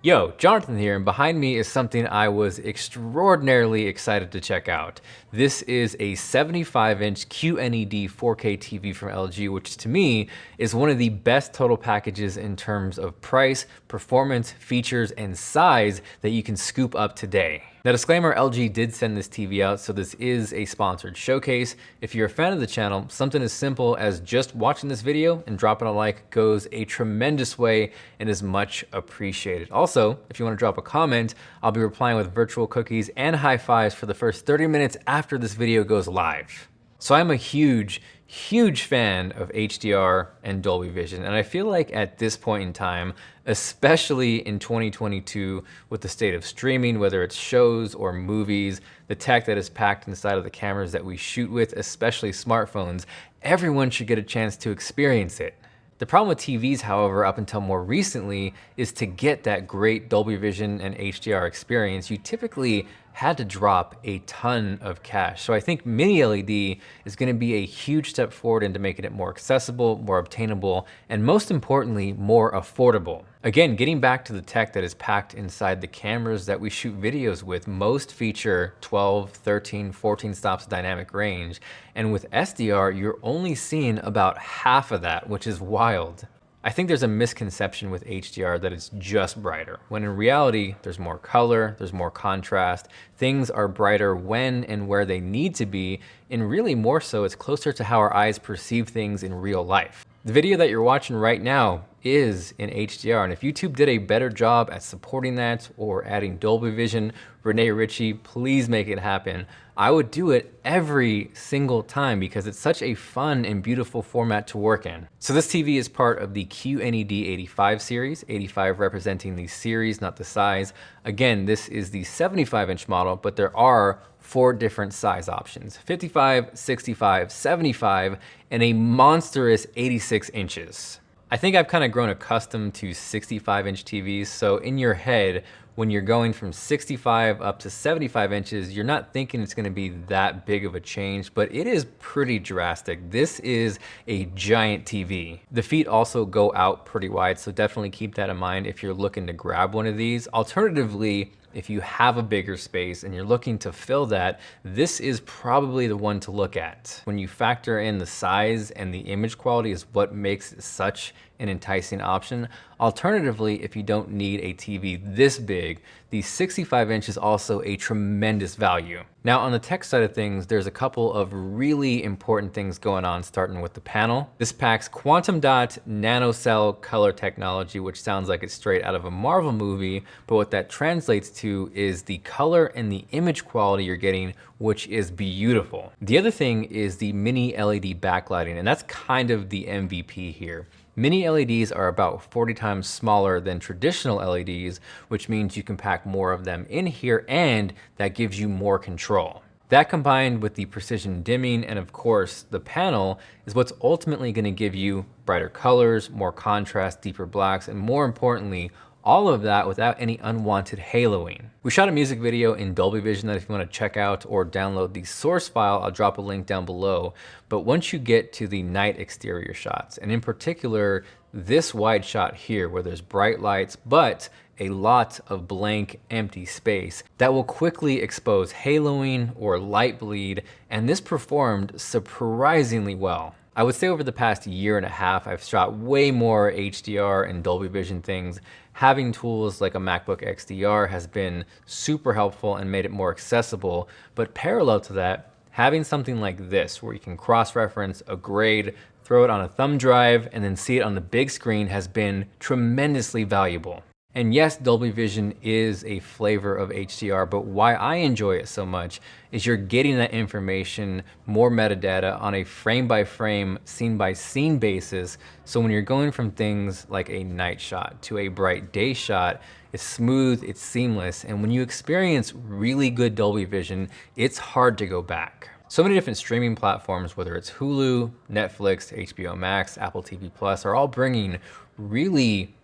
Yo, Jonathan here, and behind me is something I was extraordinarily excited to check out. This is a 75-inch QNED 4K TV from LG, which to me is one of the best total packages in terms of price, performance, features, and size that you can scoop up today. Now, disclaimer, LG did send this TV out, so this is a sponsored showcase. If you're a fan of the channel, something as simple as just watching this video and dropping a like goes a tremendous way and is much appreciated. Also, if you want to drop a comment, I'll be replying with virtual cookies and high fives for the first 30 minutes after this video goes live. So I'm a huge fan of HDR and Dolby Vision, and I feel like at this point in time, especially in 2022 with the state of streaming, whether it's shows or movies, the tech that is packed inside of the cameras that we shoot with, especially smartphones, everyone should get a chance to experience it. The problem with TVs, however, up until more recently, is to get that great Dolby Vision and HDR experience, you typically had to drop a ton of cash. So I think Mini LED is going to be a huge step forward into making it more accessible, more obtainable, and most importantly, more affordable. Again, getting back to the tech that is packed inside the cameras that we shoot videos with, most feature 12, 13, 14 stops of dynamic range. And with SDR, you're only seeing about half of that, which is wild. I think there's a misconception with HDR that it's just brighter, when in reality, there's more color, there's more contrast, things are brighter when and where they need to be, and really more so, it's closer to how our eyes perceive things in real life. The video that you're watching right now is in HDR, and if YouTube did a better job at supporting that or adding Dolby Vision, Rene Ritchie, please make it happen. I would do it every single time because it's such a fun and beautiful format to work in. So this TV is part of the QNED 85 series, 85 representing the series, not the size. Again, this is the 75-inch model, but there are 4 different size options: 55, 65, 75, and a monstrous 86 inches. I think I've kind of grown accustomed to 65-inch TVs, so in your head, when you're going from 65 up to 75 inches, you're not thinking it's going to be that big of a change, but it is pretty drastic. This is a giant TV. The feet also go out pretty wide, so definitely keep that in mind if you're looking to grab one of these. Alternatively, if you have a bigger space and you're looking to fill that, this is probably the one to look at. When you factor in the size and the image quality is what makes it such an enticing option. Alternatively, if you don't need a TV this big, the 65-inch is also a tremendous value. Now, on the tech side of things, there's a couple of really important things going on, starting with the panel. This packs quantum dot nanocell color technology, which sounds like it's straight out of a Marvel movie, but what that translates to is the color and the image quality you're getting, which is beautiful. The other thing is the mini LED backlighting, and that's kind of the MVP here. Mini LEDs are about 40 times smaller than traditional LEDs, which means you can pack more of them in here, and that gives you more control. That combined with the precision dimming and of course the panel is what's ultimately going to give you brighter colors, more contrast, deeper blacks, and more importantly, all of that without any unwanted haloing. We shot a music video in Dolby Vision that if you want to check out or download the source file, I'll drop a link down below. But once you get to the night exterior shots, and in particular, this wide shot here where there's bright lights, but a lot of blank empty space, that will quickly expose haloing or light bleed, and this performed surprisingly well. I would say over the past year and a half, I've shot way more HDR and Dolby Vision things. Having tools like a MacBook XDR has been super helpful and made it more accessible. But parallel to that, having something like this where you can cross-reference a grade, throw it on a thumb drive, and then see it on the big screen has been tremendously valuable. And yes, Dolby Vision is a flavor of HDR, but why I enjoy it so much is you're getting that information, more metadata on a frame-by-frame, scene-by-scene basis. So when you're going from things like a night shot to a bright day shot, it's smooth, it's seamless, and when you experience really good Dolby Vision, it's hard to go back. So many different streaming platforms, whether it's Hulu, Netflix, HBO Max, Apple TV Plus, are all bringing really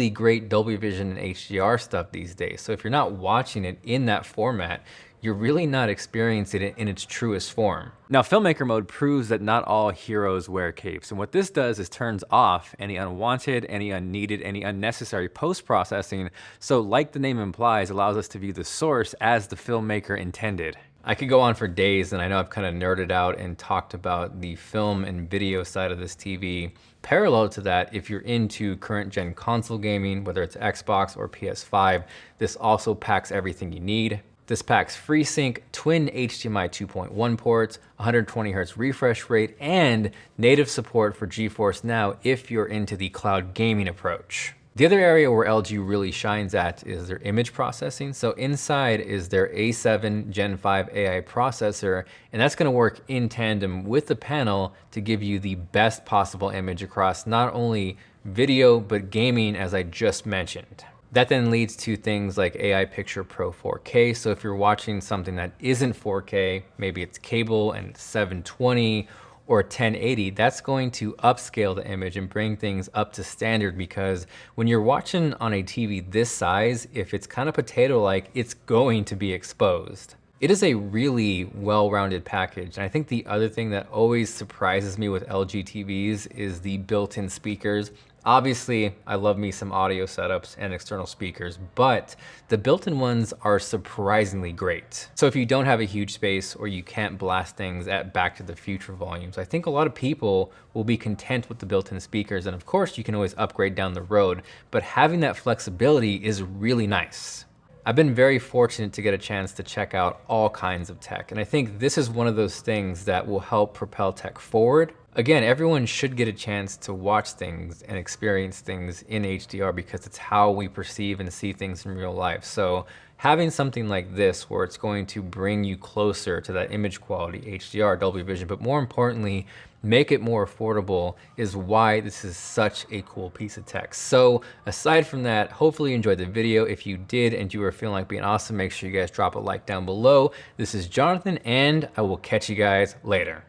great Dolby Vision and HDR stuff these days. So if you're not watching it in that format, you're really not experiencing it in its truest form. Now, filmmaker mode proves that not all heroes wear capes, and what this does is turns off any unwanted, any unneeded, any unnecessary post-processing, so like the name implies, allows us to view the source as the filmmaker intended. I could go on for days, and I know I've kind of nerded out and talked about the film and video side of this TV. Parallel to that, if you're into current gen console gaming, whether it's Xbox or PS5, this also packs everything you need. This packs FreeSync, twin HDMI 2.1 ports, 120 Hz refresh rate, and native support for GeForce Now if you're into the cloud gaming approach. The other area where LG really shines at is their image processing. So inside is their A7 Gen 5 AI processor, and that's gonna work in tandem with the panel to give you the best possible image across not only video, but gaming, as I just mentioned. That then leads to things like AI Picture Pro 4K. So if you're watching something that isn't 4K, maybe it's cable and 720 or 1080, that's going to upscale the image and bring things up to standard, because when you're watching on a TV this size, if it's kind of potato-like, it's going to be exposed. It is a really well-rounded package. And I think the other thing that always surprises me with LG TVs is the built-in speakers. Obviously, I love me some audio setups and external speakers, but the built-in ones are surprisingly great. So if you don't have a huge space or you can't blast things at Back to the Future volumes, I think a lot of people will be content with the built-in speakers. And of course, you can always upgrade down the road, but having that flexibility is really nice. I've been very fortunate to get a chance to check out all kinds of tech, and I think this is one of those things that will help propel tech forward. Again, everyone should get a chance to watch things and experience things in HDR because it's how we perceive and see things in real life. So having something like this where it's going to bring you closer to that image quality, HDR, Dolby Vision, but more importantly, make it more affordable is why this is such a cool piece of tech. So aside from that, hopefully you enjoyed the video. If you did and you were feeling like being awesome, make sure you guys drop a like down below. This is Jonathan, and I will catch you guys later.